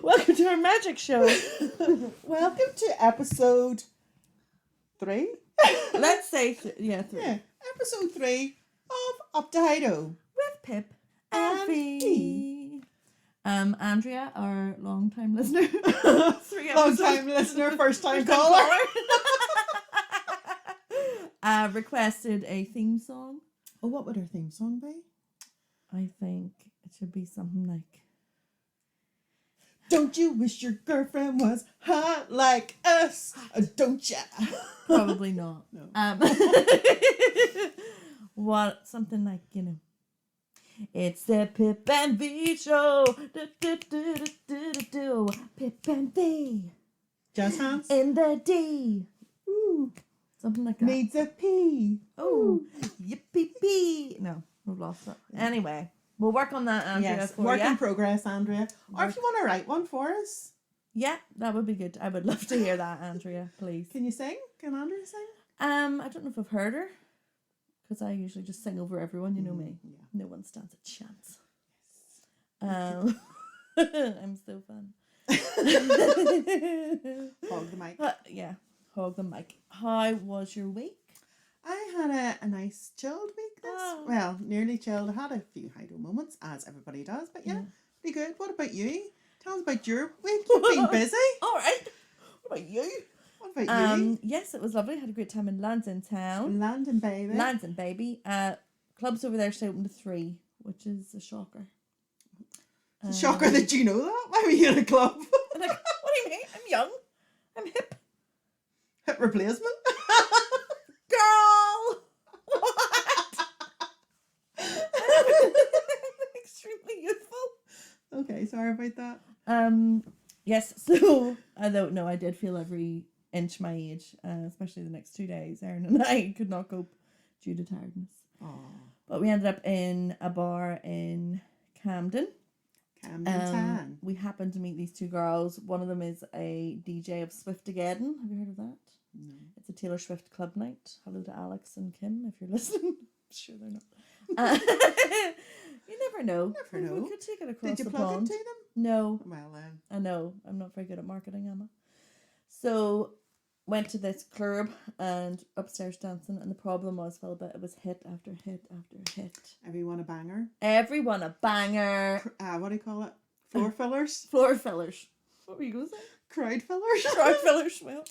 Welcome to our magic show. Welcome to episode 3. Let's say, 3. Yeah, episode 3 of Up to Hido With Pip and V. Andrea, our long-time listener. 3 episodes. Long-time listener, first-time caller. Requested a theme song. Oh, what would our theme song be? I think it should be something like, don't you wish your girlfriend was hot like us? Don't ya? probably not. No. Something like, it's the Pip and V show. Pip and V. Jazz hands? In the D. Ooh. Something like that. Needs a pee. Oh, yippee pee. No, we've lost it. Anyway, we'll work on that, Andrea. Yes, for work ya. in progress, Andrea. Or if you want to write one for us. Yeah, that would be good. I would love to hear that, Andrea, please. Can you sing? Can Andrea sing? I don't know if I've heard her, because I usually just sing over everyone. You know me. Yeah. No one stands a chance. I'm so fun. Hog the mic. Yeah, hog the mic. How was your week? I had a nice chilled week well, nearly chilled. I had a few Hido moments, as everybody does, but yeah, pretty good. What about you? Tell us about your week. You've been busy. All right. What about you? What about you? Yes, it was lovely. Had a great time in Lansing town. London, baby. Lansing, baby. Clubs over there stay open to 3, which is a shocker. It's a shocker that you know that. Why were you in a club? Like, what do you mean? I'm young. I'm hip. Hip replacement. Girl! What? Extremely youthful. Okay, sorry about that. Yes, so I don't know. I did feel every inch my age, especially the next 2 days. Erin and I could not cope due to tiredness. Aww. But we ended up in a bar in Camden. Tan. We happened to meet these 2 girls. One of them is a DJ of Swiftageddon. Have you heard of that? No. It's a Taylor Swift club night. Hello to Alex and Kim, if you're listening. I'm sure they're not. You never know. Never know. We could take it across Did you the plug pond. into them? No. Well, then. I know. I'm not very good at marketing, am I? So, went to this club and upstairs dancing, and the problem was, Philippa, it was hit after hit after hit. Everyone a banger. Everyone a banger. What do you call it? Floor fillers? Floor fillers. What were you going to say? Crowd fillers? Crowd fillers, well.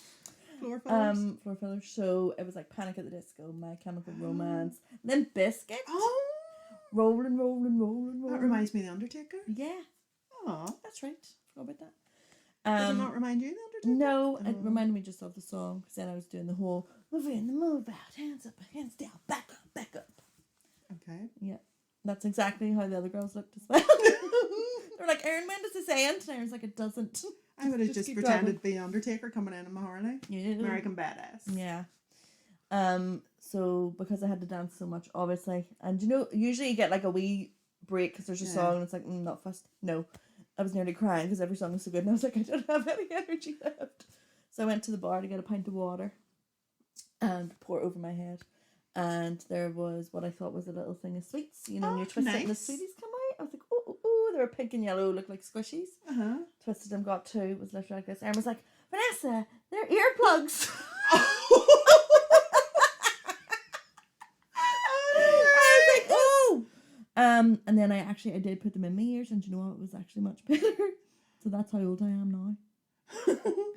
Floor fillers. Floor fillers. So, it was like Panic at the Disco, My Chemical Romance, and then Biscuit. Oh! Rolling. That reminds me of The Undertaker. Yeah. Aw. That's right. Forgot about that. Does it not remind you of The Undertaker? No, it reminded me just of the song, because then I was doing the whole move in, the move out, hands up, hands down, back up. Okay. Yeah. That's exactly how the other girls looked as well. They're like, Erin, when does this end? And Erin's like, it doesn't. I would have just keep pretended to be Undertaker coming in my Harley. Yeah. American Badass. Yeah. So because I had to dance so much, obviously, and usually you get like a wee break because there's a song and it's like, not fussed. No, I was nearly crying because every song was so good and I was like, I don't have any energy left. So I went to the bar to get a pint of water and pour it over my head, and there was what I thought was a little thing of sweets. And you twist it and the sweeties come out. I was like, oh, they were pink and yellow, looked like squishies. Twisted them, got 2, it was literally like this. Erin was like, Vanessa, they're earplugs. And then I did put them in my ears, and you know what? It was actually much better. So that's how old I am now.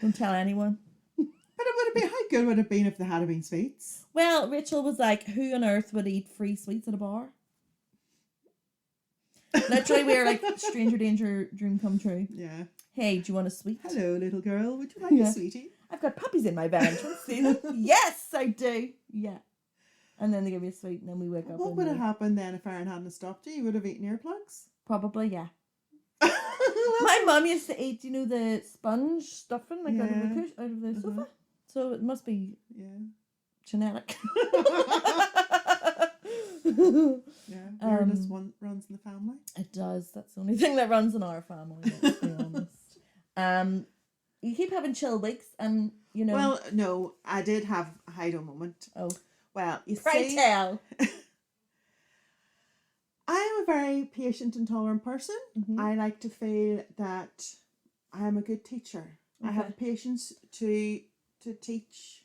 Don't tell anyone. But it would have been, how good would it have been if they had been sweets? Well, Rachel was like, who on earth would eat free sweets at a bar? Literally, we were like, stranger danger, dream come true. Yeah. Hey, do you want a sweet? Hello, little girl. Would you like a sweetie? I've got puppies in my bag. Do you want to see them? Yes, I do. Yeah. And then they give you a sweet, and then we wake up. What would have happened then if Erin hadn't stopped you? You would have eaten earplugs? Probably, yeah. My mum used to eat, the sponge stuffing out of the sofa. So it must be genetic. Yeah, weirdness runs in the family. It does. That's the only thing that runs in our family, let's be honest. You keep having chill weeks, and Well, no, I did have a Hido moment. Oh. Well, you Pray see, tell. I am a very patient and tolerant person. Mm-hmm. I like to feel that I am a good teacher. I have patience to teach.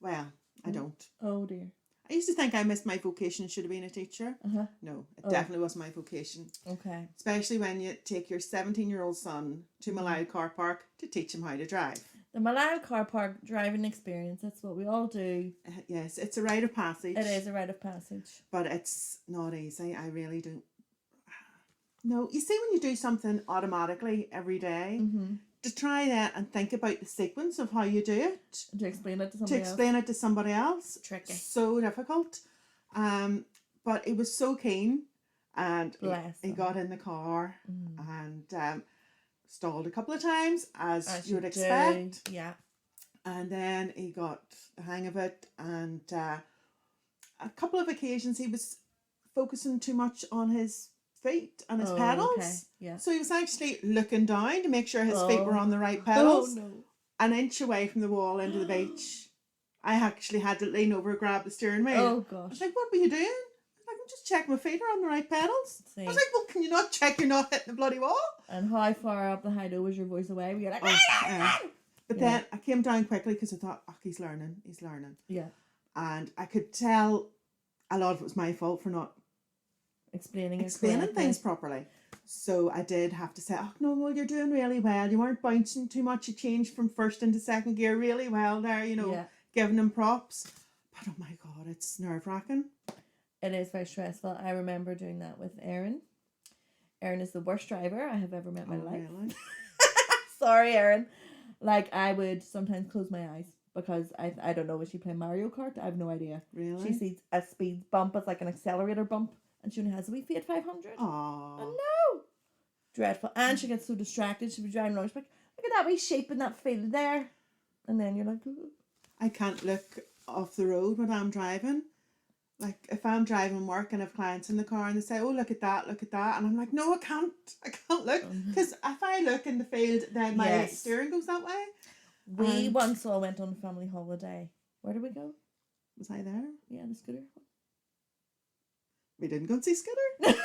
Well, I don't. Oh dear. I used to think I missed my vocation, should have been a teacher. Uh-huh. No, it definitely wasn't my vocation. Okay. Especially when you take your 17-year-old son to Malyle car park to teach him how to drive. The Malyle car park driving experience, that's what we all do. Yes, it's a rite of passage. It is a rite of passage. But it's not easy. I really don't. No, you see when you do something automatically every day, to try that and think about the sequence of how you do it. To explain it to somebody else. To explain it to somebody else. Tricky. So difficult. But he was so keen, and he got in the car and stalled a couple of times, as you would expect. Yeah. And then he got the hang of it, and a couple of occasions he was focusing too much on his feet and his pedals. Okay. Yeah. So he was actually looking down to make sure his feet were on the right pedals. Oh, no. An inch away from the wall into the beach. I actually had to lean over and grab the steering wheel. Oh, I gosh. was like, what were you doing? I was like, I'm just checking my feet are on the right pedals. See. I was like, well, can you not check you're not hitting the bloody wall? And how far up the high-low was your voice away? Were you like, But then I came down quickly because I thought, he's learning. Yeah. And I could tell a lot of it was my fault for not explaining things properly. So I did have to say, no, well, you're doing really well. You weren't bouncing too much. You changed from first into second gear really well there, giving him props. But oh my God, it's nerve-wracking. It is very stressful. I remember doing that with Erin. Erin is the worst driver I have ever met in my life. Really? Sorry, Erin. Like, I would sometimes close my eyes because I don't know, is she playing Mario Kart? I have no idea. Really? She sees a speed bump as like an accelerator bump, and she only has a wee Fiat 500. Aww. I know. Dreadful. And she gets so distracted. She'll be driving along. She's like, look at that wee shape in that field there. And then you're like, ooh. I can't look off the road when I'm driving. Like, if I'm driving work and have clients in the car and they say, oh, look at that. And I'm like, no, I can't look. Because if I look in the field, then my steering goes that way. We once all went on a family holiday. Where did we go? Was I there? Yeah, the scooter. We didn't go and see Scooter.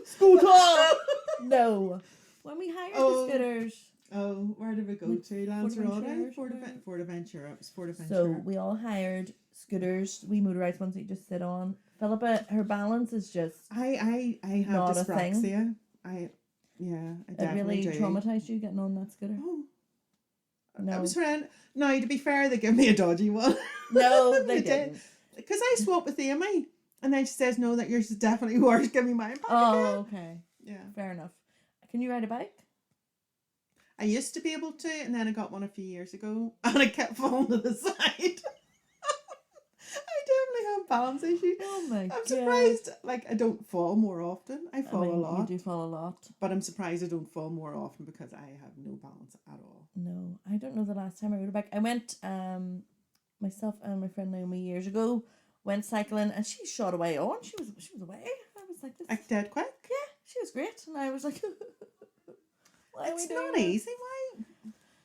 Scooter! No. When we hired the scooters. Oh, where did we go to? Lanzarote? Fortaventura. It was Fortaventura. So we all hired scooters, we motorised ones that you just sit on. Philippa, her balance is just I have not dyspraxia. I definitely really traumatised you getting on that scooter. Oh. No. I was horrendous. No, to be fair, they gave me a dodgy one. No, they didn't. Because I swapped with Amy, and then she says, no, that yours is definitely worse. Give me mine back again. Okay. Yeah. Fair enough. Can you ride a bike? I used to be able to, and then I got one a few years ago, and I kept falling to the side. I definitely have balance issues. Oh my God. I'm surprised, like, I don't fall more often. I fall a lot. You do fall a lot. But I'm surprised I don't fall more often because I have no balance at all. No, I don't know the last time I rode a bike. I went, myself and my friend Naomi years ago, went cycling, and she shot away on. She was away. I was like, this. Like dead quick? Yeah, she was great. And I was like, why it's not easy. Why?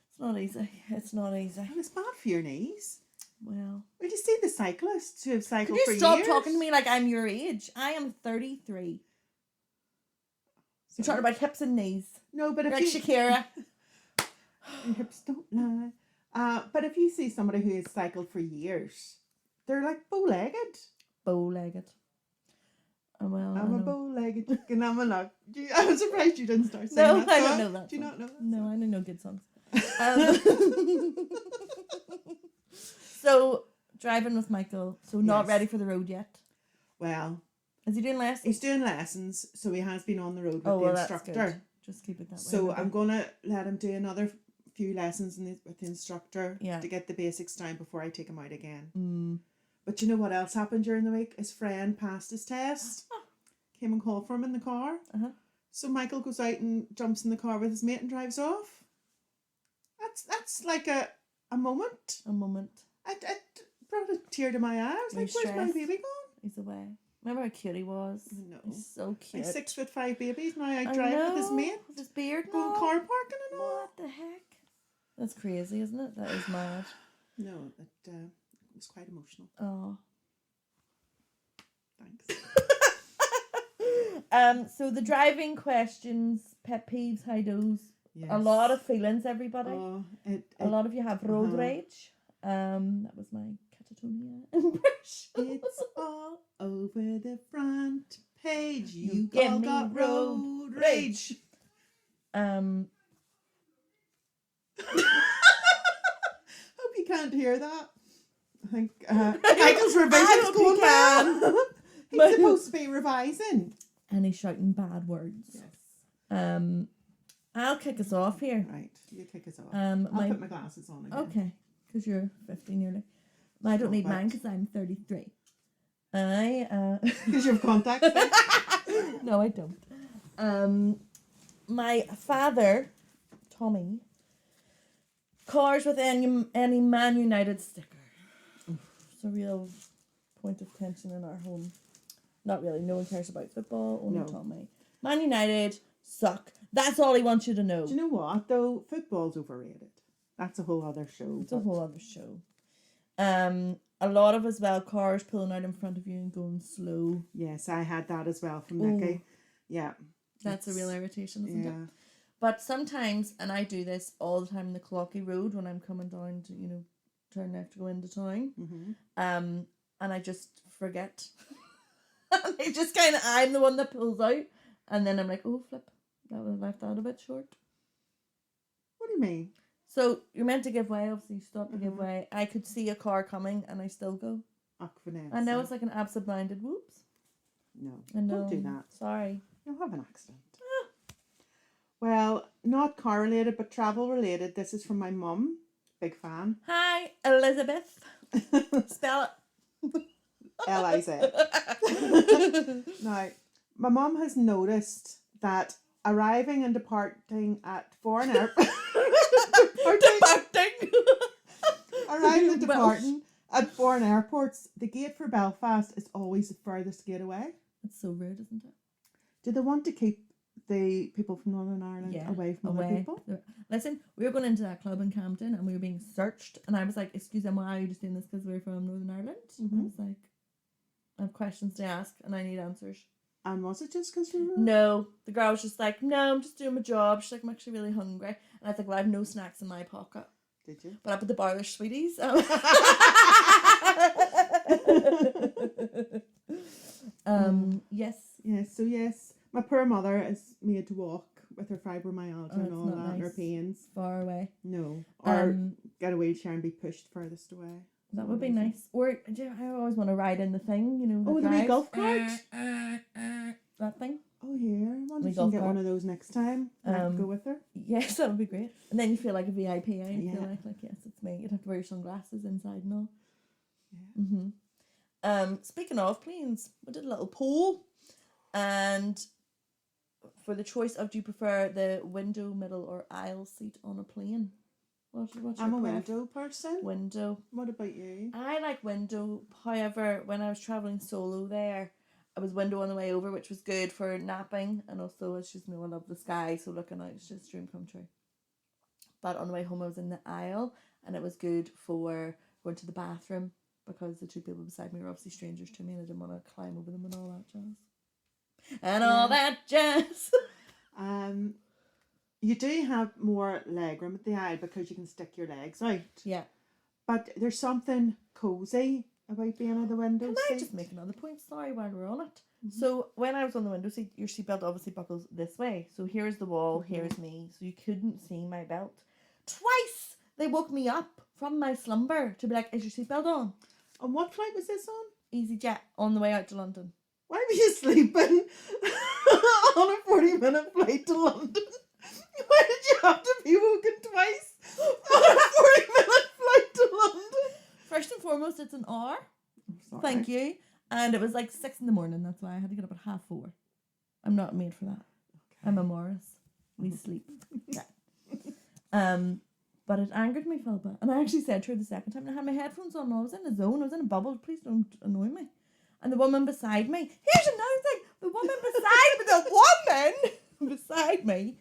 It's not easy. It's not easy. And it's bad for your knees. Well, we just see the cyclists who have cycled for years. Can you stop talking to me like I'm your age? I am 33. You're talking about hips and knees. No, but if like Shakira. Your hips don't lie. But if you see somebody who has cycled for years, they're like bow-legged. Bow-legged. Well, I'm a bow-legged chicken. I'm a luck. I'm surprised you didn't start singing no, that I song. don't know that. Do you not know that? No, song? I know no good songs. So, driving with Michael. So, not ready for the road yet. Well, is he doing lessons? He's doing lessons, so he has been on the road with the instructor. That's good. Just keep it that way. So, I'm going to let him do another few lessons with the instructor to get the basics down before I take him out again. But you know what else happened during the week? His friend passed his test. Came and called for him in the car. So Michael goes out and jumps in the car with his mate and drives off. That's like a moment. A moment. It brought a tear to my eye. I was like, where's my baby gone? He's away. Remember how cute he was? No. He's so cute. Like 6'5" babies now out driving with his mate. With his beard and going car parking and all. What the heck? That's crazy, isn't it? That is mad. No, it was quite emotional. Oh. Thanks. So the driving questions, pet peeves, high do's. Yes. A lot of feelings, everybody. A lot of you have road rage. That was my Catatonia impression. It's all over the front page. You give all me got road rage. Hope you can't hear that. I think Michael's revision's going well. He's supposed to be revising. And he's shouting bad words. Yes. I'll kick us off here. Right, you kick us off. I'll put my glasses on again. Okay, because you're 50 nearly. I don't need mine because I'm 33. Because you have contacts. No, I don't. My father, Tommy, cars with any Man United sticker. It's a real point of tension in our home. Not really. No one cares about football. Only Tommy. Man United suck. That's all he wants you to know. Do you know what, though? Football's overrated. That's a whole other show. It's a whole other show. A lot of as well, cars pulling out in front of you and going slow. Yes, I had that as well from Nicky. Yeah. That's a real irritation, isn't it? But sometimes, and I do this all the time in the Clocky Road when I'm coming down to, turn left to go into town. Mm-hmm. And I just forget. And I just I'm the one that pulls out. And then I'm like, oh, flip. That was left out a bit short. What do you mean? So you're meant to give way, obviously you stop to give way. I could see a car coming and I still go. I know it's like an absent-minded whoops. No, don't do that. Sorry. You'll have an accident. Well, not car related, but travel related. This is from my mum. Big fan. Hi, Elizabeth. Spell it. L-I-Z. Now, my mum has noticed that arriving and departing at foreign airports. Arriving and departing at foreign airports, the gate for Belfast is always the furthest gate away. It's so rude, isn't it? Do they want to keep the people from Northern Ireland away from other people? Listen, we were going into that club in Camden and we were being searched, and I was like, excuse me, why are you just doing this because we're from Northern Ireland? Mm-hmm. I was like, I have questions to ask and I need answers. And was it just because you were... No, the girl was just like, no, I'm just doing my job. She's like, I'm actually really hungry. And I was like, well, I have no snacks in my pocket. Did you? But up at the bar, there's sweeties. Yes. Yes, so yes. My poor mother is made to walk with her fibromyalgia and all that, nice. And her pains. Far away. No. Or get a wheelchair and be pushed furthest away. That would be nice. Or I always want to ride in the thing, the wee golf cart. That thing. Oh, here. I wonder if you can get one of those next time. Go with her. Yes, that would be great. And then you feel like a VIP. You feel like, yes, it's me. You'd have to wear your sunglasses inside and all. Yeah. Mm-hmm. Speaking of planes, we did a little poll. And for the choice of, do you prefer the window, middle, or aisle seat on a plane? I'm a window person. Window. What about you? I like window. However, when I was travelling solo there, I was window on the way over, which was good for napping. And also, it's just, I love the sky. So looking out, it's just dream come true. But on the way home, I was in the aisle. And it was good for going to the bathroom. Because the two people beside me were obviously strangers to me. And I didn't want to climb over them and all that jazz. And all that jazz. You do have more leg room at the aisle because you can stick your legs out. Yeah. But there's something cosy about being at the window seat. Can I just make another point? Sorry, while we're on it. Mm-hmm. So when I was on the window seat, your seatbelt obviously buckles this way. So here's the wall, here's me. So you couldn't see my belt. Twice they woke me up from my slumber to be like, is your seatbelt on? And what flight was this on? EasyJet, on the way out to London. Why were you sleeping on a 40-minute flight to London? Why did you have to be woken twice on a 40-minute flight to London? First and foremost, it's an hour. Thank you. And it was like 6 a.m. That's why I had to get up at 4:30. I'm not made for that. Okay. I'm a Morris. We sleep. Yeah. But it angered me, Philippa. And I actually said to her the second time, I had my headphones on. I was in a zone. I was in a bubble. Please don't annoy me. And the woman beside me, here's another thing. The woman beside me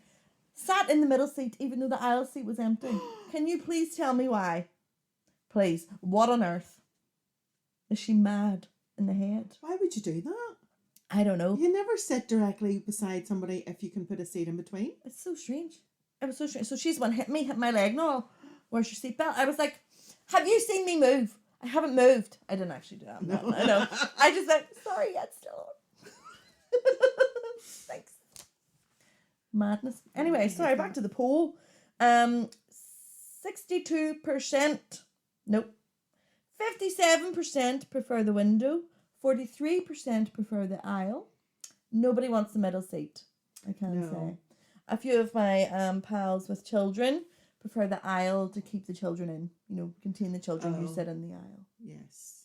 sat in the middle seat even though the aisle seat was empty. Can you please tell me why? Please. What on earth? Is she mad in the head? Why would you do that? I don't know. You never sit directly beside somebody if you can put a seat in between. It's so strange. It was so strange. So she's the one hit my leg and all. Where's your seatbelt? I was like, have you seen me move? I haven't moved. I didn't actually do that. No. I know. I just went, sorry, it's still on. Thanks. Madness. Anyway, sorry, back to the poll. 62%. Nope. 57% prefer the window. 43% prefer the aisle. Nobody wants the middle seat, I can say. A few of my pals with children prefer the aisle to keep the children in. You know, contain the children, you sit in the aisle. Yes.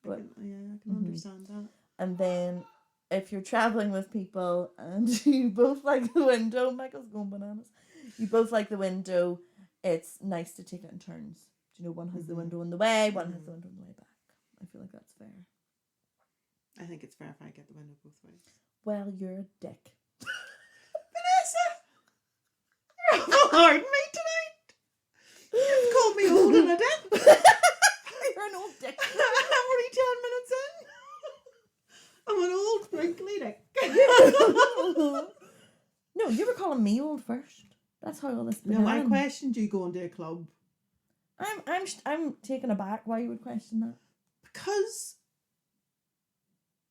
But, I can understand that. And then if you're travelling with people and you both like the window, Michael's going bananas. You both like the window, it's nice to take it in turns. Do you know, one has the window in the way, one has the window in the way back. I feel like that's fair. I think it's fair if I get the window both ways. Well, you're a dick. Vanessa! You're hard me tonight! You've called me old and a dick! You're an old dick. I'm only 10 minutes in. I'm an old, wrinkly dick. No, you were calling me old first. That's how all this began. No, I questioned you going to a club. I'm taken aback why you would question that. Because...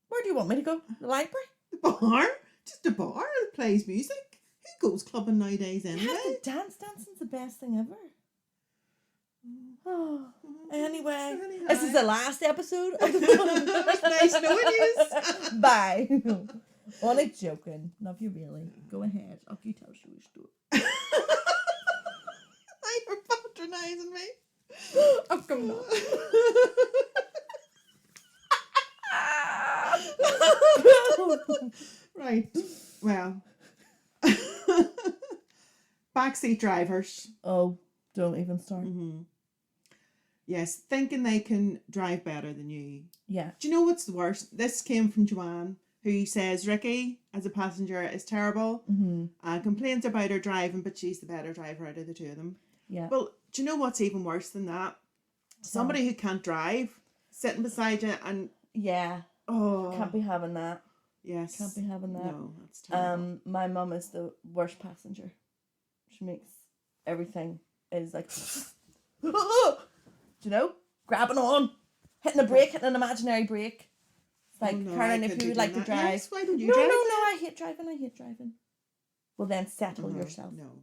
Where do you want me to go? The library? The bar? Just a bar that plays music. Who goes clubbing nowadays anyway? You have to dance. Dancing's the best thing ever. Oh, anyway, this is the last episode of the Nice knowing you. Bye. Only joking. Love you really. Go ahead. I'll you tell us your story. You're patronising me. Oh, come on. Right. Well. Backseat drivers. Oh, don't even start. Mm-hmm. Yes, thinking they can drive better than you. Yeah. Do you know what's the worst? This came from Joanne, who says Ricky, as a passenger, is terrible. Mm-hmm. Complains about her driving, but she's the better driver out of the two of them. Yeah. Well, do you know what's even worse than that? Somebody who can't drive, sitting beside you and... Yeah. Oh. Can't be having that. Yes. Can't be having that. No, that's terrible. My mum is the worst passenger. She makes everything is like... Do you know? Grabbing on. Hitting a brake, hitting an imaginary brake. It's like, Karen, if you would like to drive. Yes, why don't you drive? drive? No, I hate driving. Well, then settle yourself. No.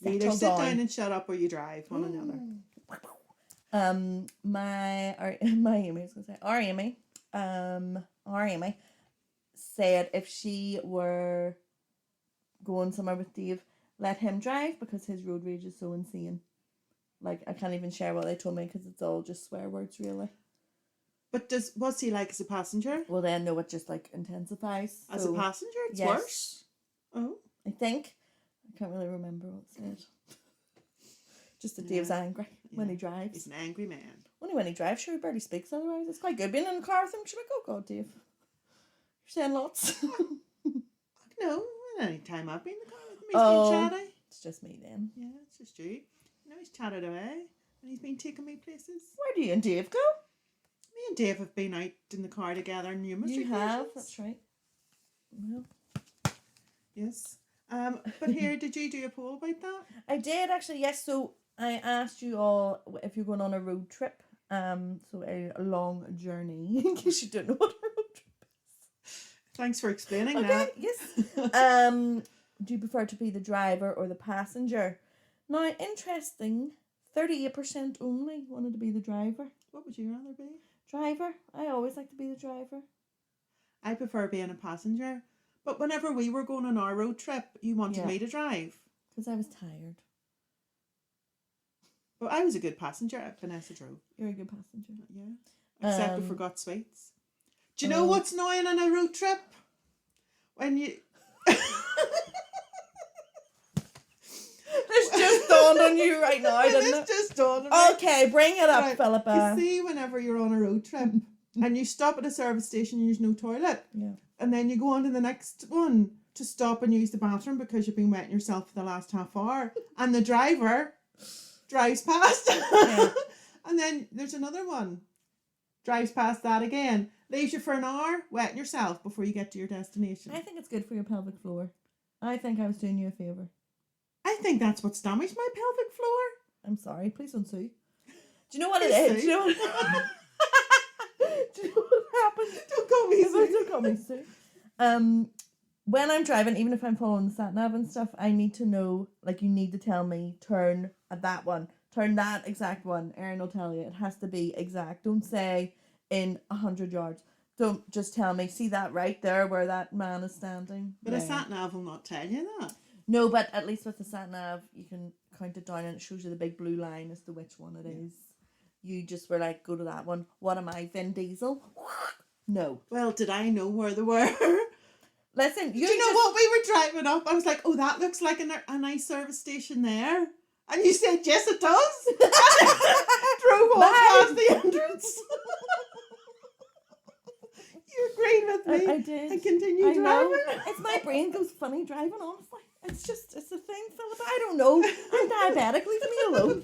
Settle you either sit down and shut up or you drive, one or the other. My Amy, I was going to say, our Amy said if she were going somewhere with Dave, let him drive because his road rage is so insane. Like, I can't even share what they told me because it's all just swear words, really. But what's he like as a passenger? Well, then, no, it just, like, intensifies. As a passenger, it's worse? Oh. I think. I can't really remember what it said. Just that Dave's angry when he drives. He's an angry man. Only when he drives, sure, he barely speaks otherwise. It's quite good being in the car with him. She's like, oh, God, Dave. You're saying lots. No, any time I've been in the car with him, he's been chatty. It's just me then. Yeah, it's just you. No, he's chatted away and he's been taking me places. Where do you and Dave go? Me and Dave have been out in the car together on numerous occasions. You have, that's right. Well. Yes. But here, did you do a poll about that? I did actually, yes. So I asked you all if you're going on a road trip. So a long journey, in case you don't know what a road trip is. Thanks for explaining that. Yes. Do you prefer to be the driver or the passenger? Now, interesting, 38% only wanted to be the driver. What would you rather be? Driver. I always like to be the driver. I prefer being a passenger. But whenever we were going on our road trip, you wanted me to drive. Because I was tired. But I was a good passenger. Vanessa drove. You're a good passenger. Yeah. Except we forgot sweets. Do you know what's annoying on a road trip? When you... This just dawned on you right now, didn't it? This just dawned on me. Okay, bring it up, right. Philippa. You see, whenever you're on a road trip and you stop at a service station and there's no toilet, and then you go on to the next one to stop and use the bathroom because you've been wetting yourself for the last half hour, and the driver drives past, and then there's another one, drives past that again, leaves you for an hour wetting yourself before you get to your destination. I think it's good for your pelvic floor. I think I was doing you a favour. I think that's what's damaged my pelvic floor. I'm sorry. Please don't sue. Do you know what it is? Do you know what... Do you know what happens? Don't call me Sue. Don't call me Sue. When I'm driving, even if I'm following the sat nav and stuff, I need to know, like, you need to tell me, turn at that one. Turn that exact one. Erin will tell you. It has to be exact. Don't say in 100 yards. Don't just tell me, see that right there where that man is standing. But a sat nav will not tell you that. No, but at least with the sat nav, you can count it down and it shows you the big blue line as to which one it is. You just were like, go to that one. What am I, Vin Diesel? No. Well, did I know where they were? Listen, do you know what? We were driving up. I was like, oh, that looks like a nice service station there. And you said, yes, it does. Drove on past the entrance. You agreed with me. I did. And continued driving. It's my brain goes funny driving, honestly. It's a thing, Philip. I don't know. I'm diabetic. Leave me alone.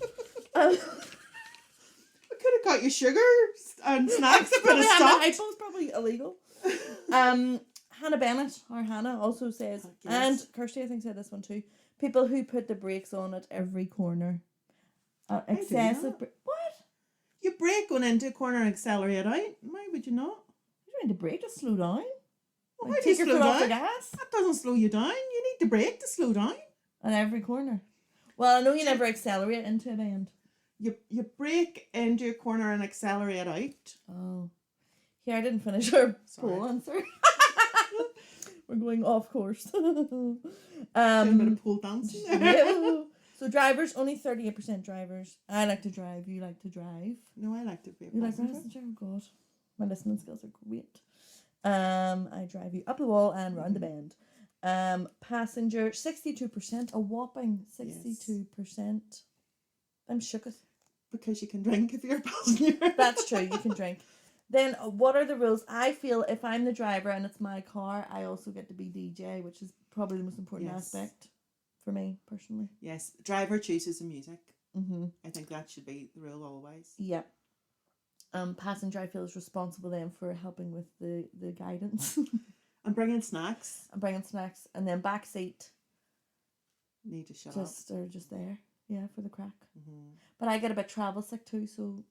We could have got you sugar and snacks. It could have stopped. It was probably illegal. Hannah Bennett, or Hannah, also says, and Kirsty, I think, said this one too, people who put the brakes on at every corner. Excessive... What? You brake going into a corner and accelerate out. Why would you not? You don't need to brake to slow down. Well, like, why do you take slow your foot down? off the gas. That doesn't slow you down. You need to brake to slow down. At every corner. Well, I know you never accelerate into a bend. You brake into a corner and accelerate out. Oh. Here, I didn't finish our poll answer. We're going off course. Doing a bit of pole dancing there. Yeah. So drivers, only 38% drivers. I like to drive. You like to drive. No, I like to be a You like to passenger. drive? Oh God. My listening skills are great. I drive you up the wall and round the bend. Passenger, 62%. A whopping 62%. Yes. I'm shooketh. Because you can drink if you're a passenger. That's true. You can drink. Then what are the rules? I feel if I'm the driver and it's my car, I also get to be DJ, which is probably the most important aspect for me personally. Yes, driver chooses the music. Mm-hmm. I think that should be the rule always. Yeah. Passenger, I feel, is responsible then for helping with the guidance. And bringing snacks. And then back seat. Need to shut up. They're just there. Yeah, for the crack. Mm-hmm. But I get a bit travel sick too, so...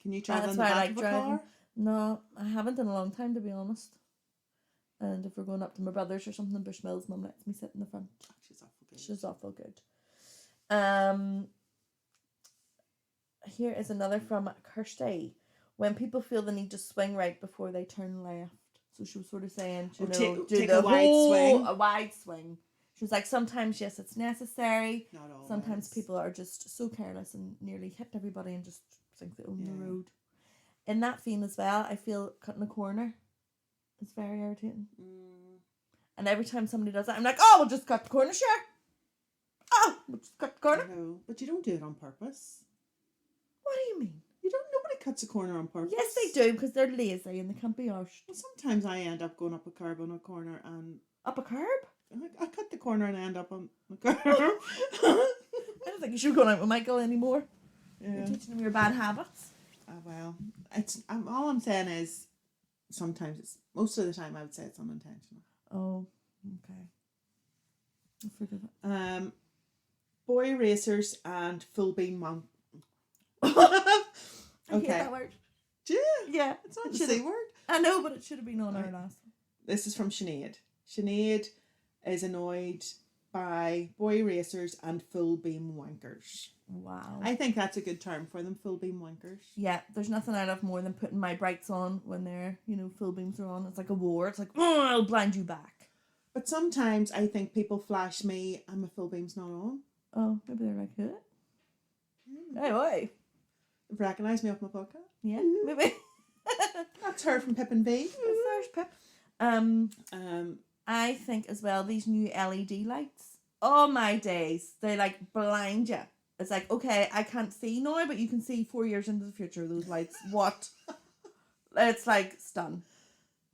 Can you travel in the back of a car? No, I haven't in a long time, to be honest. And if we're going up to my brother's or something in Bushmills, Mum lets me sit in the front. She's awful good. Here is another from Kirsty. When people feel the need to swing right before they turn left. So she was sort of saying, take a wide swing. She was like, sometimes, yes, it's necessary. Not always. Sometimes people are just so careless and nearly hit everybody and just think they own the road. In that theme as well, I feel cutting a corner is very irritating. And every time somebody does that, I'm like, oh, we'll just cut the corner, sure. Oh, we'll just cut the corner. No, but you don't do it on purpose. What do you mean? Nobody cuts a corner on purpose. Yes, they do, because they're lazy and they can't be arsed. Well, sometimes I end up going up a curb on a corner and... Up a curb? I cut the corner and end up on the curb. I don't think you should go out with Michael anymore. Yeah. You're teaching him your bad habits. Well, all I'm saying is sometimes most of the time I would say it's unintentional. Oh, okay. I'll forgive it. Boy racers and full beam mount. I hate that word. Do you? Yeah. It's not a C word. I know, but it should have been on our last one. This is from Sinead. Sinead is annoyed by boy racers and full beam wankers. Wow. I think that's a good term for them, full beam wankers. Yeah, there's nothing I love more than putting my brights on when they're, full beams are on. It's like a war. It's like, oh, I'll blind you back. But sometimes I think people flash me and my full beam's not on. Oh, maybe they're like, huh? Hey, boy. Recognise me off my podcast? Yeah, maybe. That's her from Pip&V. There's Pip. I think as well, these new LED lights. Oh my days. They like blind you. It's like, okay, I can't see now, but you can see 4 years into the future, those lights. What? It's like stun.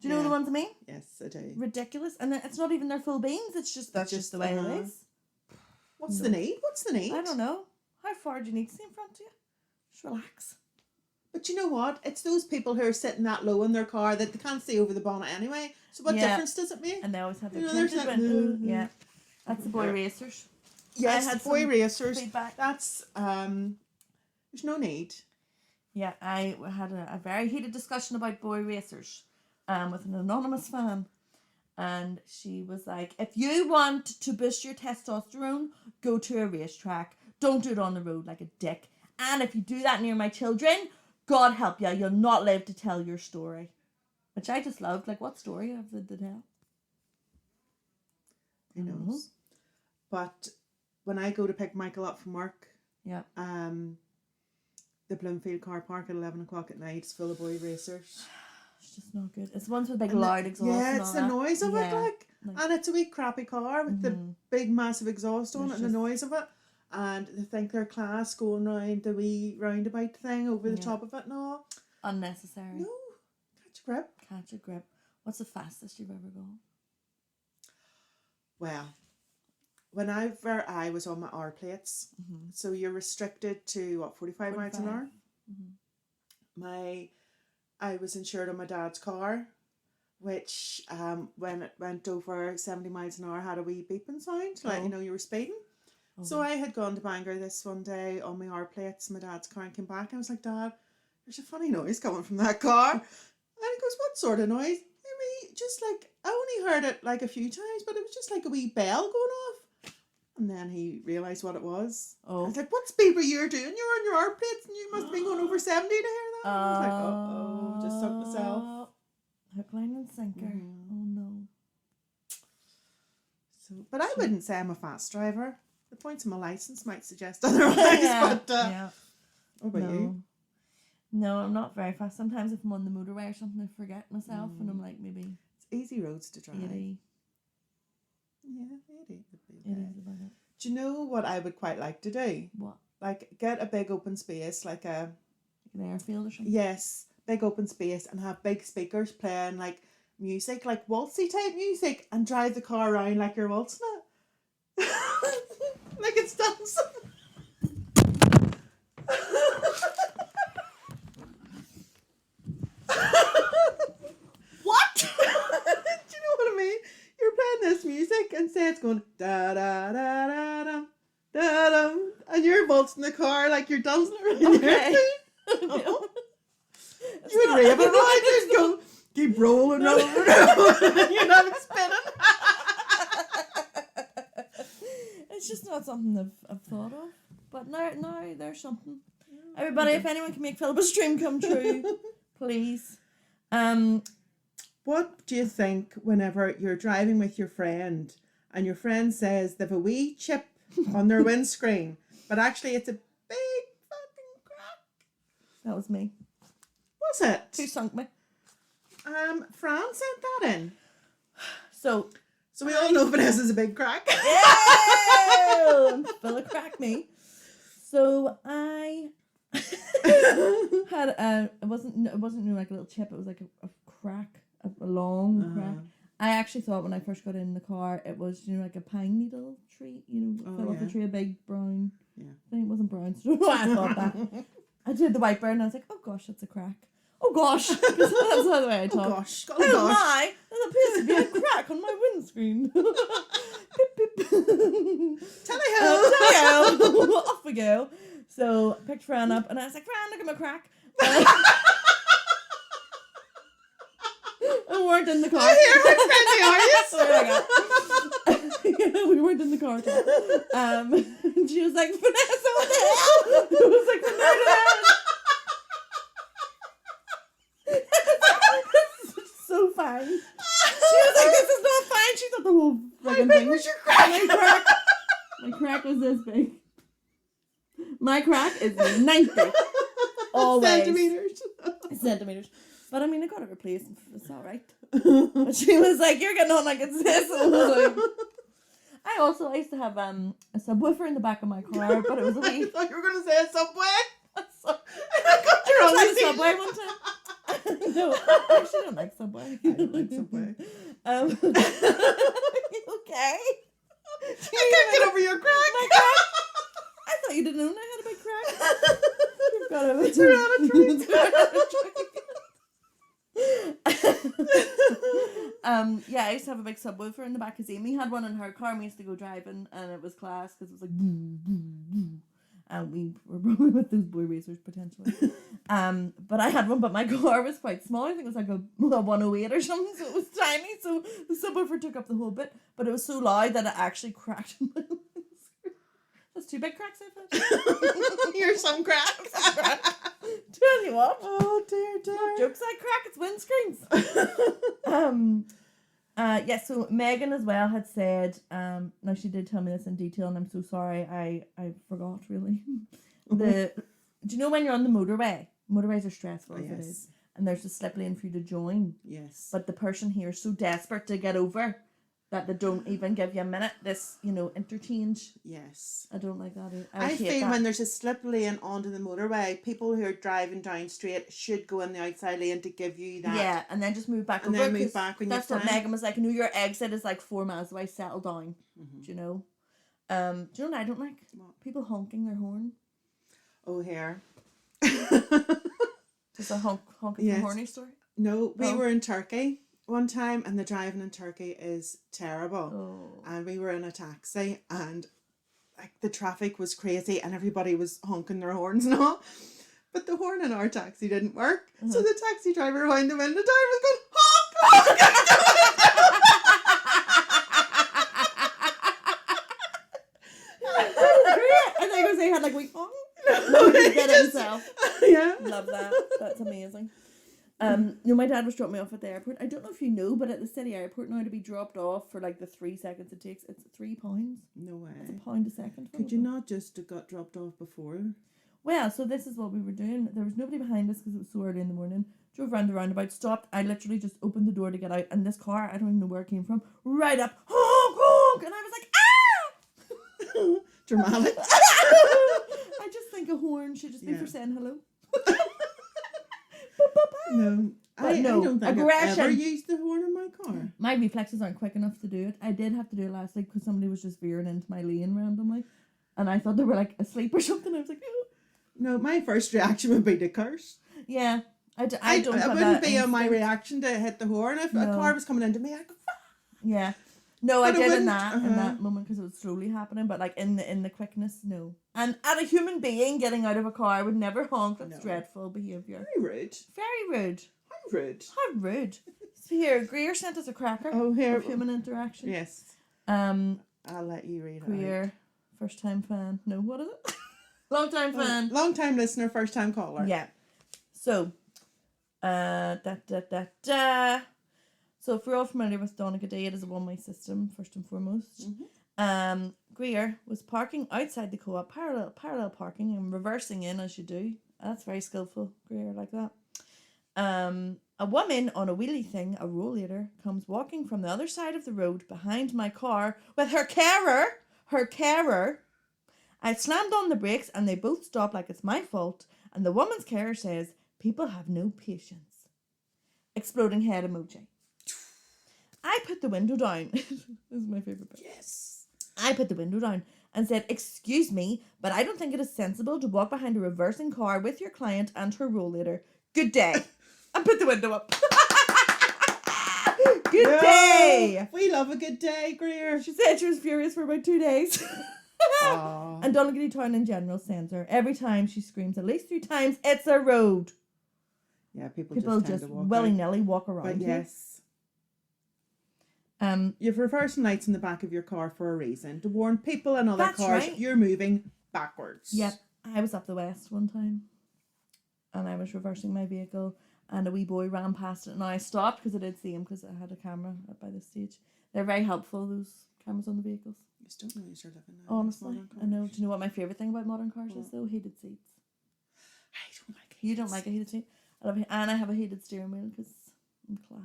Do you know the ones I mean? Yes, I do. Ridiculous. And then it's not even their full beams. It's just, that's just the way it is. The need? What's the need? I don't know. How far do you need to see in front of you? Just relax. But you know what? It's those people who are sitting that low in their car that they can't see over the bonnet anyway. So what difference does it make? And they always have their tinted windows. Yeah. That's the boy racers. Yes, the boy racers. Feedback. That's, there's no need. Yeah, I had a very heated discussion about boy racers with an anonymous fan. And she was like, if you want to boost your testosterone, go to a racetrack. Don't do it on the road like a dick. And if you do that near my children, God help you, you'll not live to tell your story. Which I just loved. Like, what story have they to tell? Who knows? But when I go to pick Michael up from work, the Bloomfield car park at 11 o'clock at night is full of boy racers. It's just not good. It's the ones with big loud exhaust. Yeah, it's the noise of it, like, and it's a wee crappy car with the big massive exhaust on it and the noise of it. And they think they're class going round the wee roundabout thing over the top of it and all. Unnecessary. No. Catch a grip. Catch a grip. What's the fastest you've ever gone? Well, whenever I was on my R plates, so you're restricted to, 45 miles an hour? I was insured on my dad's car, which when it went over 70 miles an hour had a wee beeping sound, like, you know, you were speeding. So I had gone to Bangor this one day on my R plates. My dad's car and came back. And I was like, Dad, there's a funny noise coming from that car. And he goes, what sort of noise? I mean, just like, I only heard it like a few times, but it was just like a wee bell going off. And then he realised what it was. I was like, what speed were you doing? You're on your R plates and you must have been going over 70 to hear that. I was like, just sunk myself. Hook, line and sinker. Oh no. So, but I wouldn't say I'm a fast driver. The points of my licence might suggest otherwise, but what about you? No, I'm not very fast. Sometimes if I'm on the motorway or something, I forget myself and I'm like, maybe... It's easy roads to drive. 80. Yeah, 80 would be okay. It is about it. Do you know what I would quite like to do? What? Like, get a big open space, like an airfield or something? Yes, big open space and have big speakers playing, like, music, like waltzy type music, and drive the car around like you're waltzing it. Like it's dancing. What? Do you know what I mean? You're playing this music and say it's going da da da da da da da, and you're waltzing the car like you're dancing around. Okay. You would rave it right. Just go keep rolling, rolling. You're not spinning. It's just not something I've thought of. But now there's something. Everybody, if anyone can make Philippa's dream come true, please. What do you think whenever you're driving with your friend and your friend says they've a wee chip on their windscreen, but actually it's a big fucking crack? That was me. Was it? Who sunk me? Fran sent that in. So we all know Vanessa's a big crack. Yeah! Philip cracked me. So I had it wasn't like a little chip, it was like a crack, a long crack. I actually thought when I first got in the car it was, like a pine needle tree, fell off the tree, a big brown thing. It wasn't brown, so I thought that. I did the wiper and I was like, oh gosh, that's a crack. Oh gosh, because that's the way I talk. Oh gosh, oh my, there appears to be a crack on my windscreen. Pip, pip. Tally-ho. Off we go. So I picked Fran up and I was like, Fran, look at my crack. And we weren't in the car. We weren't in the car. And she was like, Vanessa, what the hell? It was like, from there to there. This is so fine. She was like, this is not fine. She thought the whole fucking thing was your crack. My crack was this big. My crack is 90. Always. Centimeters. But I mean, I got it replaced. It's alright. But she was like, you're getting on like it's this. And I was like, I used to have a subwoofer in the back of my car, but it was a wee... I thought you were going to say a Subway. I got your own Subway one time. No, I actually don't like Subway. I don't like Subway. Okay? I can't get over your crack. My crack? I thought you didn't know I had a big crack. You've God, it's a yeah, I used to have a big subwoofer in the back because Amy had one in her car and we used to go driving and it was class because it was like boo, boo, boo. And we were probably with those boy racers potentially. But I had one, but my car was quite small. I think it was like a 108 or something, so it was tiny. So the subwoofer took up the whole bit, but it was so loud that it actually cracked my windscreen. That's 2 big cracks, I thought. You're some crack. Tell you what. Oh dear. Not jokes, I crack. It's windscreens. Yeah, so Megan as well had said, now she did tell me this in detail and I'm so sorry, I forgot really. Do you know when you're on the motorway? Motorways are stressful as it is. And there's a slip lane for you to join. Yes. But the person here is so desperate to get over that they don't even give you a minute, this, interchange. Yes. I don't like that either. I feel that when there's a slip lane onto the motorway, people who are driving down straight should go in the outside lane to give you that. Yeah, and then just move back and over. And then move back when that's what Megan was like. I know your exit is like 4 miles away, settle down. Mm-hmm. Do you know? Do you know what I don't like? What? People honking their horn. Oh, here. Is a honking the horny story? No, we were in Turkey one time and the driving in Turkey is terrible. Oh. And we were in a taxi and like the traffic was crazy and everybody was honking their horns and all. But the horn in our taxi didn't work. Mm-hmm. So the taxi driver behind the window down was going, honk, honk. I think they had like we honk. No, he did it himself. Yeah. Love that. That's amazing. My dad was dropping me off at the airport. I don't know if you know, but at the city airport now to be dropped off for like the 3 seconds it takes, it's £3. No way. It's £1 a second. Could you not just have got dropped off before? Well, so this is what we were doing. There was nobody behind us because it was so early in the morning. Drove around the roundabout, stopped. I literally just opened the door to get out, and this car, I don't even know where it came from, right up, honk, honk, and I was like, ah! Dramatic. I just think a horn should just be for saying hello. No, I don't think I've ever used the horn in my car. My reflexes aren't quick enough to do it. I did have to do it last week because somebody was just veering into my lane randomly, and I thought they were like asleep or something. I was like, oh. No, my first reaction would be to curse. Yeah, I don't. It wouldn't be on my reaction to hit the horn if a car was coming into me. I'd go, yeah. No, but I did in that moment because it was slowly happening, but like in the quickness, no. And at a human being getting out of a car would never honk. That's dreadful behaviour. Very rude. Very rude. How rude. How rude. So here, Greer sent us a cracker of human interaction. Yes. I'll let you read it. Greer, first time fan. No, what is it? Long time fan. Long time listener, first time caller. Yeah. So, So if we're all familiar with Donegal, it is a one-way system, first and foremost. Mm-hmm. Greer was parking outside the co-op, parallel parking, and reversing in as you do. That's very skillful, Greer, like that. A woman on a wheelie thing, a rollator, comes walking from the other side of the road behind my car with her carer. I slammed on the brakes and they both stop like it's my fault. And the woman's carer says, people have no patience. Exploding head emoji. I put the window down. This is my favourite bit. Yes. I put the window down and said, excuse me, but I don't think it is sensible to walk behind a reversing car with your client and her rollator. Good day. And put the window up. Good day. We love a good day, Greer. She said she was furious for about 2 days. And Donegal Town in general sends her. Every time she screams at least 3 times, it's a road. Yeah, people just willy-nilly walk around. But yes. You've reversing lights in the back of your car for a reason. To warn people in other cars you're moving backwards. Yep. I was up the west one time. And I was reversing my vehicle. And a wee boy ran past it. And I stopped because I did see him because I had a camera up by this stage. They're very helpful, those cameras on the vehicles. You still know you're living now. Honestly, I know. Do you know what my favourite thing about modern cars is though? Heated seats. I don't like You don't like a heated seat? And I have a heated steering wheel because I'm class.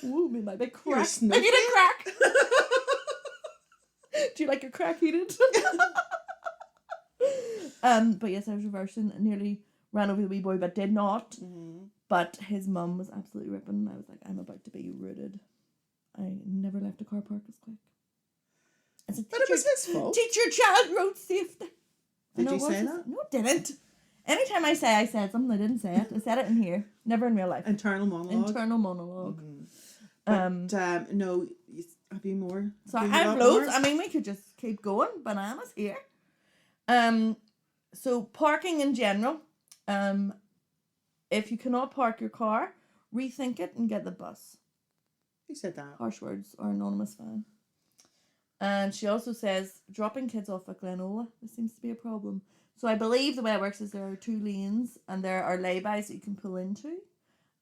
Ooh, me my big crack. I need a crack. Do you like your crack heated? But yes, I was reversing and nearly ran over the wee boy, but did not. Mm-hmm. But his mum was absolutely ripping. I was like, I'm about to be rooted. I never left a car park as quick. But it was his fault. Teach your child road safety. Did you say that? No, I didn't. Anytime I said something, I didn't say it. I said it in here. Never in real life. Internal monologue. Mm-hmm. But, no, have you more? So I have loads. More? I mean, we could just keep going. Bananas here. So parking in general. If you cannot park your car, rethink it and get the bus. Who said that? Harsh words, our anonymous fan. And she also says, dropping kids off at Glenola. This seems to be a problem. So I believe the way it works is there are 2 lanes and there are laybys that you can pull into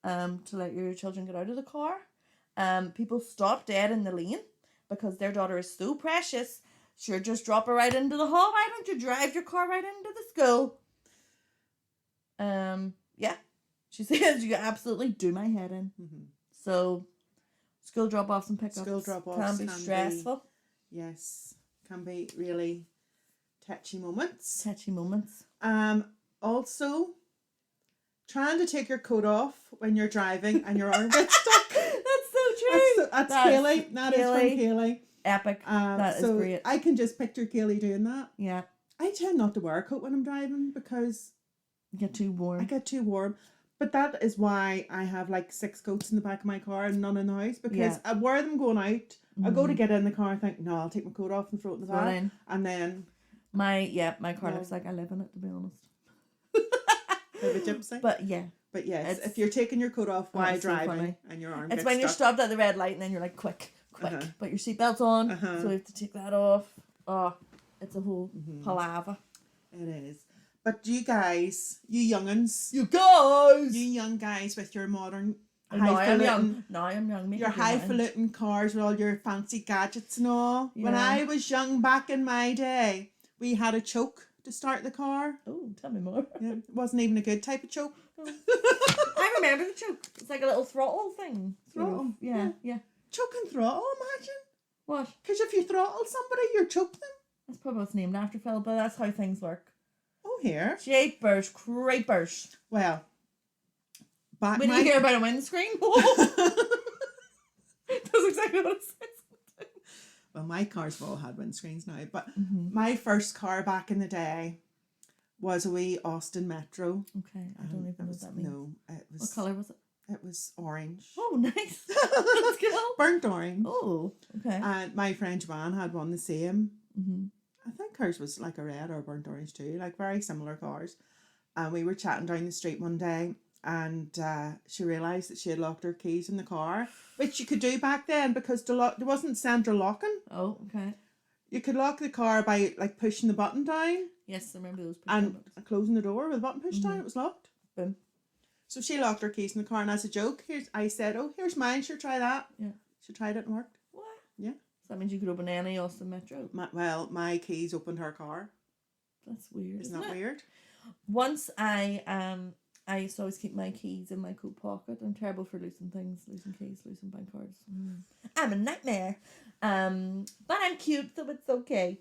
to let your children get out of the car. People stop dead in the lane because their daughter is so precious. Sure, just drop her right into the hall. Why don't you drive your car right into the school? Yeah. She says you absolutely do my head in. Mm-hmm. So, school drop-offs and pickups can be stressful. Yes, can be really touchy moments. Also, trying to take your coat off when you're driving and your arm gets stuck. That's so true. That's Kaylee. That is from Kaylee. Epic. That is great. I can just picture Kaylee doing that. Yeah. I tend not to wear a coat when I'm driving because you get too warm. I get too warm. But that is why I have like 6 coats in the back of my car and none in the house, because I wear them going out. Mm-hmm. I go to get in the car and think, no, I'll take my coat off and throw it in the back. And then my car looks like I live in it, to be honest. Bit of a gypsy. But yeah. But yes, if you're taking your coat off while driving and your arm gets when stuck. You're stopped at the red light and then you're like, quick. But your seatbelt's on, so you have to take that off. Oh, it's a whole palaver. It is. But you guys, you young'uns. You young guys with your modern Now I'm young. Your highfalutin cars with all your fancy gadgets and all. Yeah. When I was young back in my day, we had a choke to start the car. Oh, tell me more. Yeah, it wasn't even a good type of choke. I remember the choke. It's like a little throttle thing. Throttle? Yeah. Choke and throttle, imagine. What? Because if you throttle somebody, you choke them. That's probably what's named after Phil, but that's how things work. Oh, here. Japers, creepers. Well, when you hear about a windscreen, that's exactly what it says. Well, my cars have all had windscreens now, but my first car back in the day was a wee Austin Metro. Okay, I don't even know what that means. No, it was. What colour was it? It was orange. Oh, nice. Let's go. Burnt orange. Oh, okay. And my friend Joanne had one the same. Mm-hmm. I think hers was like a red or burnt orange too, like very similar cars. And we were chatting down the street one day and she realised that she had locked her keys in the car, which you could do back then because there wasn't central locking. Oh, okay. You could lock the car by like pushing the button down. Yes, I remember those. And closing the door with the button pushed down, it was locked. Boom. So she locked her keys in the car and as a joke, I said, oh, here's mine, sure, try that. Yeah. She tried it and worked. What? Yeah. So that means you could open any Austin Metro? My keys opened her car. That's weird. Isn't that weird? Once I used to always keep my keys in my coat pocket. I'm terrible for losing things, losing keys, losing bank cards. I'm a nightmare. But I'm cute, so it's okay.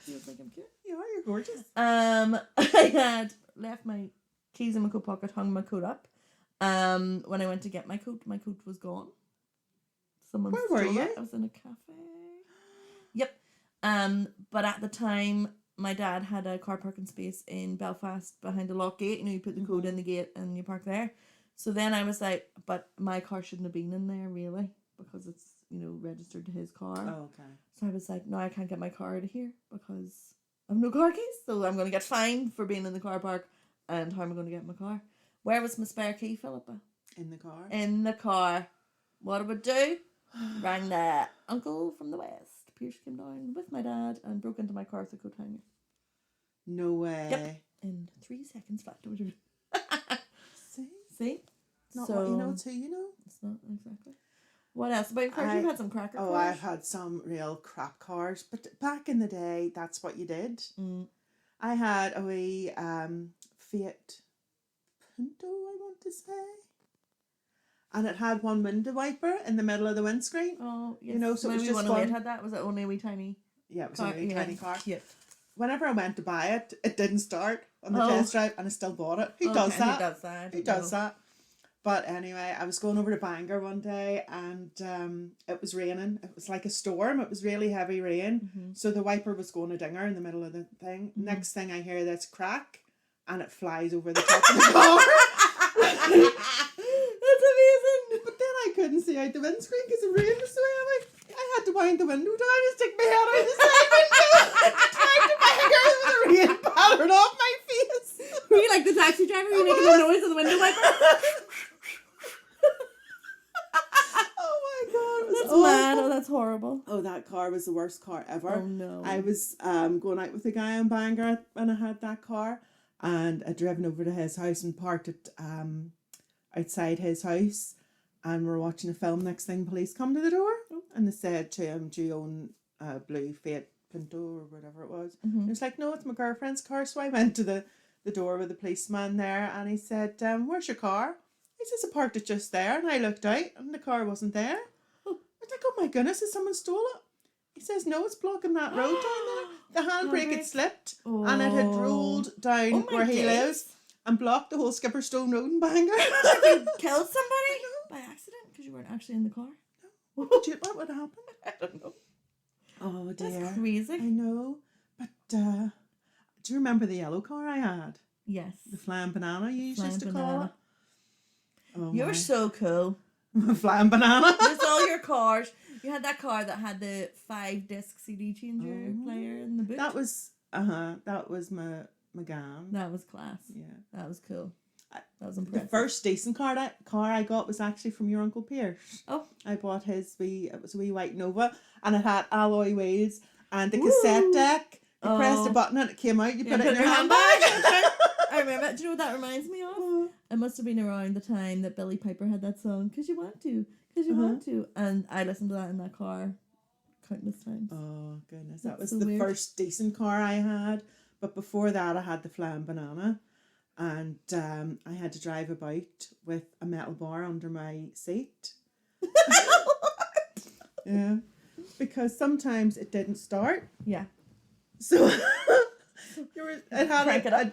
You think I'm cute? You are, you're gorgeous. I had left my keys in my coat pocket, hung my coat up. When I went to get my coat was gone. Someone Where were you? It. I was in a cafe. Yep. But at the time, my dad had a car parking space in Belfast behind a lock gate. You know, you put the code in the gate and you park there. So then I was like, but my car shouldn't have been in there really because it's, registered to his car. Oh, okay. So I was like, no, I can't get my car out of here because I have no car keys. So I'm going to get fined for being in the car park. And how am I going to get my car? Where was my spare key, Philippa? In the car. In the car. What did we do? Rang the uncle from the west. Pierce came down with my dad and broke into my car with a coat hanger. No way. Yep. In 3 seconds flat. See? Not what you know, it's who you know. It's not exactly. What else about your cars? You've had some cracker cars. Oh, I've had some real crap cars. But back in the day, that's what you did. I had a wee Fiat Punto, I want to say. And it had one window wiper in the middle of the windscreen. Oh, yes. So it was just one. Had that? Was it only a wee tiny Yeah, it was only a tiny car. Yeah. Whenever I went to buy it, it didn't start on the test drive and I still bought it. Who does that? Who does that? Who does that? But anyway, I was going over to Bangor one day and it was raining. It was like a storm. It was really heavy rain. So the wiper was going a dinger in the middle of the thing. Next thing I hear this crack and it flies over the top of the car. That's amazing. But then I couldn't see out the windscreen because the rain was so heavy. I had to wind the window down and stick my head out the side window. Trying to Bangor with the rain pattering off my face. Were you like the taxi driver? Were you making the noise of the window wiper? That's mad. Oh, that's horrible. Oh, that car was the worst car ever. Oh, no. I was going out with a guy in Bangor when I had that car, and I'd driven over to his house and parked it outside his house, and we're watching a film. Next thing, police come to the door, and they said to him, "Do you own a blue Fiat Pinto or whatever it was?" He was like, "No, it's my girlfriend's car." So I went to the door with the policeman there, and he said, "Where's your car?" He says, "I parked it just there," and I looked out, and the car wasn't there. I was like, "Oh my goodness, has someone stole it?" He says, "No, it's blocking that road down there." The handbrake had slipped and it had rolled down where he lives and blocked the whole Skipperstone Road in Bangor. You killed somebody by accident because you weren't actually in the car? No. What would happen? I don't know. Oh dear. That's crazy. I know. But do you remember the yellow car I had? Yes. The flying banana you used to call it? Oh, you're so cool. Flying banana. With all your cars. You had that car that had the 5-disc CD changer player in the boot. That was my GAN. That was class. Yeah. That was cool. That was impressive. The first decent car I got was actually from your Uncle Pierce. Oh. I bought it was a wee white Nova and it had alloy wheels and the cassette deck. You pressed a button and it came out, you put it in your handbag. I remember. Do you know what that reminds me of? It must have been around the time that Billy Piper had that song, "'Cause You Want To, 'Cause You Want To," and I listened to that in that car countless times. Oh goodness, that was so the first decent car I had. But before that, I had the flying banana, and I had to drive about with a metal bar under my seat. Yeah, because sometimes it didn't start. Yeah. So it had a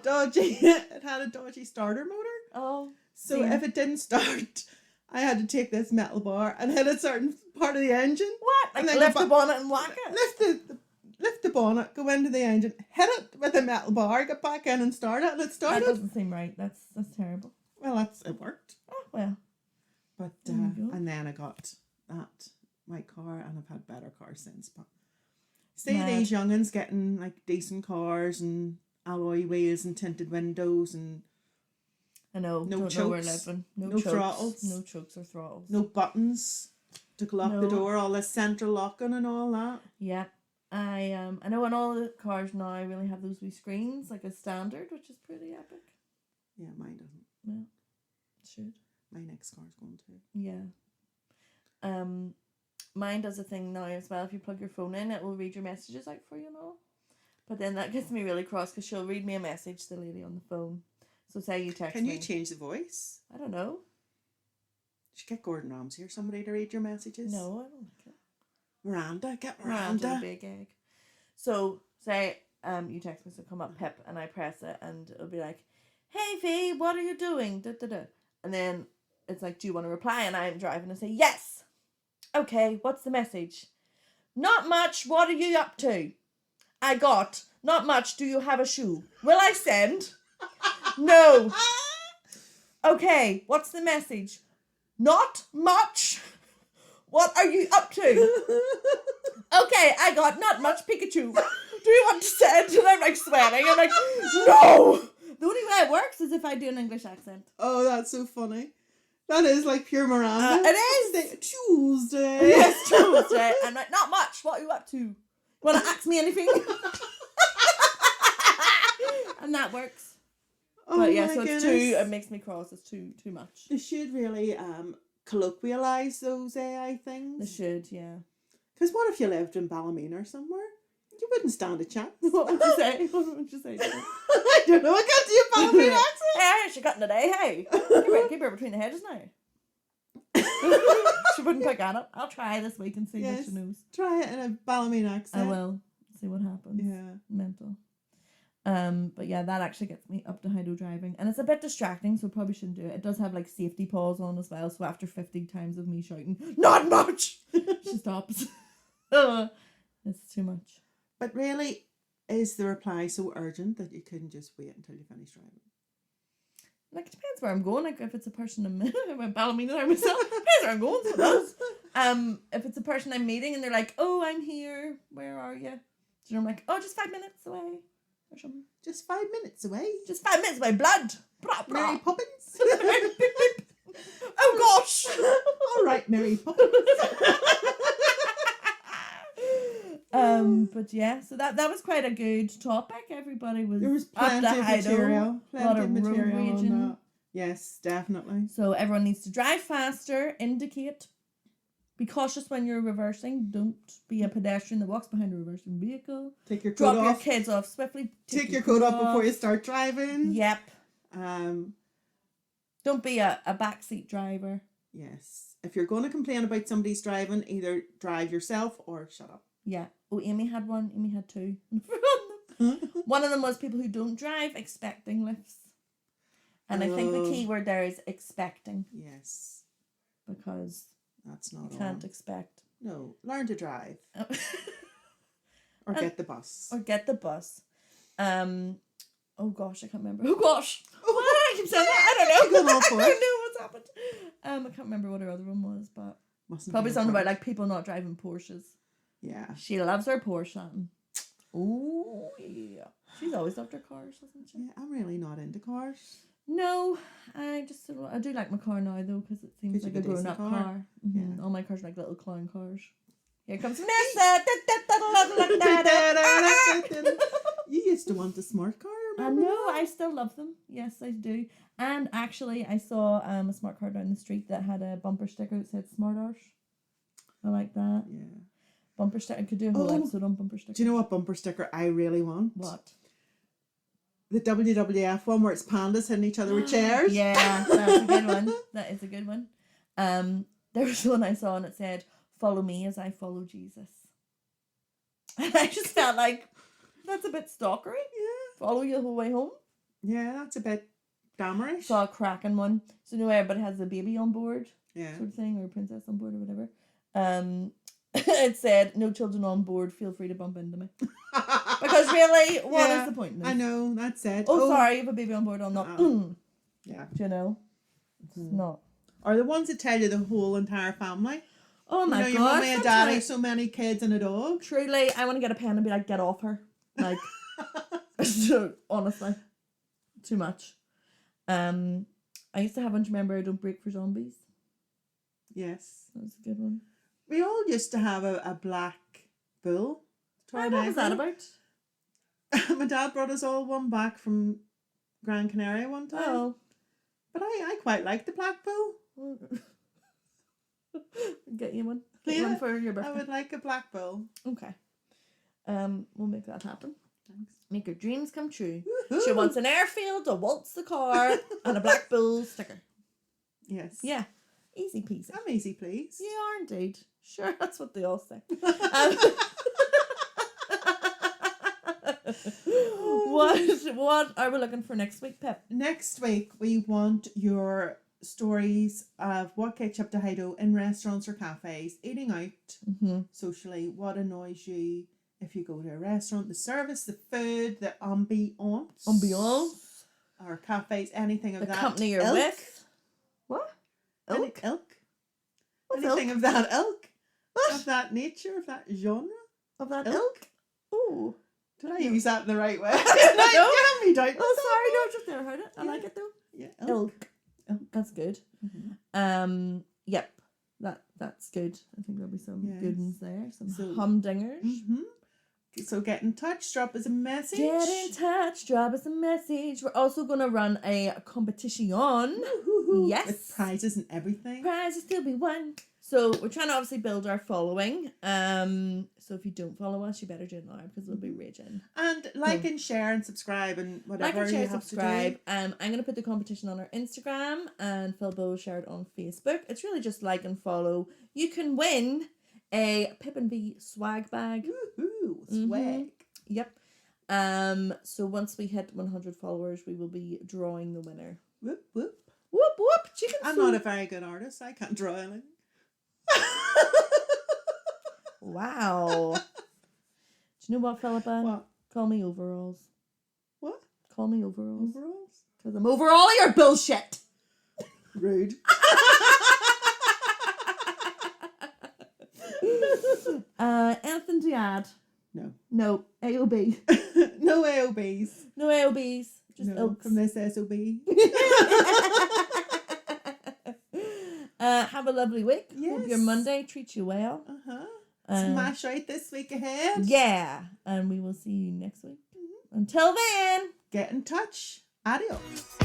dodgy starter motor. Oh. So if it didn't start, I had to take this metal bar and hit a certain part of the engine. What? Like lift the bonnet and whack it? Lift the bonnet, go into the engine, hit it with a metal bar, get back in and start it, and it started. That doesn't seem right. That's terrible. Well, it worked. Oh, well. But and then I got that white car, and I've had better cars since. But see these young'uns getting like decent cars and alloy wheels and tinted windows and I know. No don't chokes, know where living. No chokes, throttles, no chokes or throttles, no buttons to lock the door, all this central locking and all that. Yeah, I know, and all the cars now really have those wee screens like a standard, which is pretty epic. Yeah, mine doesn't. Yeah, it should. My next car's going to. Yeah. Mine does a thing now as well. If you plug your phone in, it will read your messages out for you and all. But then that gets me really cross because she'll read me a message, the lady on the phone. So say you text me. Can you change the voice? I don't know. Should get Gordon Ramsay or somebody to read your messages. No, I don't like it. Miranda, get Miranda. Big egg. So say you text me, so come up Pip, and I press it, and it'll be like, "Hey V, what are you doing?" Da, da, da. And then it's like, "Do you want to reply?" And I'm driving and say, "Yes." Okay, what's the message? "Not much. What are you up to?" I got, "Not much. Do you have a shoe?" Will I send? No. Okay, what's the message? "Not much. What are you up to?" Okay, I got, "Not much. Pikachu. Do you want to send?" And I'm like sweating. I'm like, no. The only way it works is if I do an English accent. Oh, that's so funny. That is like pure Miranda. It is. Tuesday. Yes, Tuesday. I'm like, "Not much. What are you up to? Want to ask me anything?" And that works. Oh, but yeah, so goodness. it's too. It makes me cross. It's too much. They should really colloquialise those AI things. They should, yeah. Because what if you lived in Ballymena or somewhere? You wouldn't stand a chance. What would you say? What would you say? I don't know. I can't do a Ballymena accent. Hey, she cutting today. Hey, keep her between the hedges now. She wouldn't pick on it. I'll try this week and see what she knows. Try it in a Ballymena accent. I will. See what happens. Yeah. Mental. But yeah, that actually gets me up to Hido driving. And it's a bit distracting, so probably shouldn't do it. It does have like safety pause on as well, so after 50 times of me shouting, "Not much!" she stops. It's too much. But really, is the reply so urgent that you couldn't just wait until you finish driving? Like, it depends where I'm going. Like, if it's a person I went Ballymena there myself. Depends where I'm going, so it does. If it's a person I'm meeting and they're like, "Oh, I'm here. Where are you?" So I'm like, "Oh, just 5 minutes away." Or something. Just 5 minutes away. Just 5 minutes away. Blood. Blah, blah. Mary Poppins. Oh gosh. All right, Mary Poppins. But yeah, so that was quite a good topic. Everybody was. There was plenty of material. A lot of road material raging. on that. Yes, definitely. So everyone needs to drive faster. Indicate. Be cautious when you're reversing. Don't be a pedestrian that walks behind a reversing vehicle. Take your coat off. Drop your kids off swiftly. Take your coat off before you start driving. Yep. Don't be a backseat driver. Yes. If you're going to complain about somebody's driving, either drive yourself or shut up. Yeah. Oh, Amy had one. Amy had two. One of them was people who don't drive expecting lifts. And I think the key word there is expecting. Yes. Because that's not you can't expect. No. Learn to drive. Or get the bus. Oh gosh, I can't remember. Oh gosh. Why did I keep saying that? I don't know. I don't know what's happened. I can't remember what her other one was, but probably something about like people not driving Porsches. Yeah. She loves her Porsche. Oh yeah. She's always loved her cars, hasn't she? Yeah, I'm really not into cars. No, I do like my car now though, because it seems like a grown up car. Mm-hmm. Yeah. All my cars are like little clown cars. Here comes Vanessa. You used to want a smart car, remember? I know, I still love them. Yes, I do. And actually, I saw a smart car down the street that had a bumper sticker that said Smart Arse. I like that. Yeah. Bumper sticker. I could do a whole episode on bumper stickers. Do you know what bumper sticker I really want? What? The WWF one where it's pandas hitting each other with chairs. Yeah, that's a good one. That is a good one. There was one I saw and it said, "Follow me as I follow Jesus." And I just felt like, that's a bit stalkery. Yeah. Follow you the whole way home. Yeah, that's a bit dammerish. Saw a cracking one. So you know everybody has a baby on board. Yeah. Sort of thing, or a princess on board or whatever. It said, "No children on board, feel free to bump into me." Because really, what is the point in this? I know, that's it. Oh, sorry, you have a baby on board, I'm not. Yeah. Do you know? It's not. Or the ones that tell you the whole entire family. Oh my God. Your mummy and daddy, so many kids and a dog. Truly, I want to get a pen and be like, "Get off her." Like, honestly, too much. I used to have one, remember, "Don't break for zombies." Yes. That was a good one. We all used to have a black bull. What was that about? My dad brought us all one back from Gran Canaria one time. Oh. But I quite like the black bull. Get you one. Get one for your birthday. I would like a black bull. Okay. We'll make that happen. Thanks. Make her dreams come true. Woo-hoo. She wants an airfield, a waltz the car, and a black bull sticker. Yes. Yeah. Easy peasy. I'm easy, please. You are indeed. Sure, that's what they all say. What are we looking for next week, Pip? Next week, we want your stories of what gets you up to Hido in restaurants or cafes, eating out socially. What annoys you if you go to a restaurant? The service, the food, the ambiance. Or cafes, anything of the that. The company you're with. What? Ilk? What's anything ilk? Of that ilk. What? Of that nature, of that genre. Of that ilk? Ooh. Did I use that in the right way? No. You doubt oh, sorry, no, I've just never heard it. I like it though. Yeah. Ilk. That's good. Mm-hmm. Yep. That's good. I think there'll be some good ones there. Some humdingers. Mm-hmm. So get in touch, drop us a message. Get in touch, drop us a message. We're also going to run a competition. Yes. With prizes and everything. Prizes to be won. So we're trying to obviously build our following. So if you don't follow us, you better do it now because we'll be raging. And like and share and subscribe and whatever you have subscribe. to do. I'm going to put the competition on our Instagram and Phil Bow share it on Facebook. It's really just like and follow. You can win a Pip&V swag bag. Woohoo! Swag. Yep. So once we hit 100 followers, we will be drawing the winner. Whoop, whoop. Whoop, whoop. Chicken I'm soup. not a very good artist. I can't draw anything. Wow. Do you know what, Philippa? What? Call me overalls. What? Call me overalls. Overalls? Because I'm over all your bullshit. Rude. Anything to add? No. No. AOB. No AOBs. No AOBs. Just no, ilks. from this SOB. Have a lovely week. Yes. Hope your Monday treats you well. Smash out this week ahead. Yeah. And we will see you next week. Until then. Get in touch. Adios.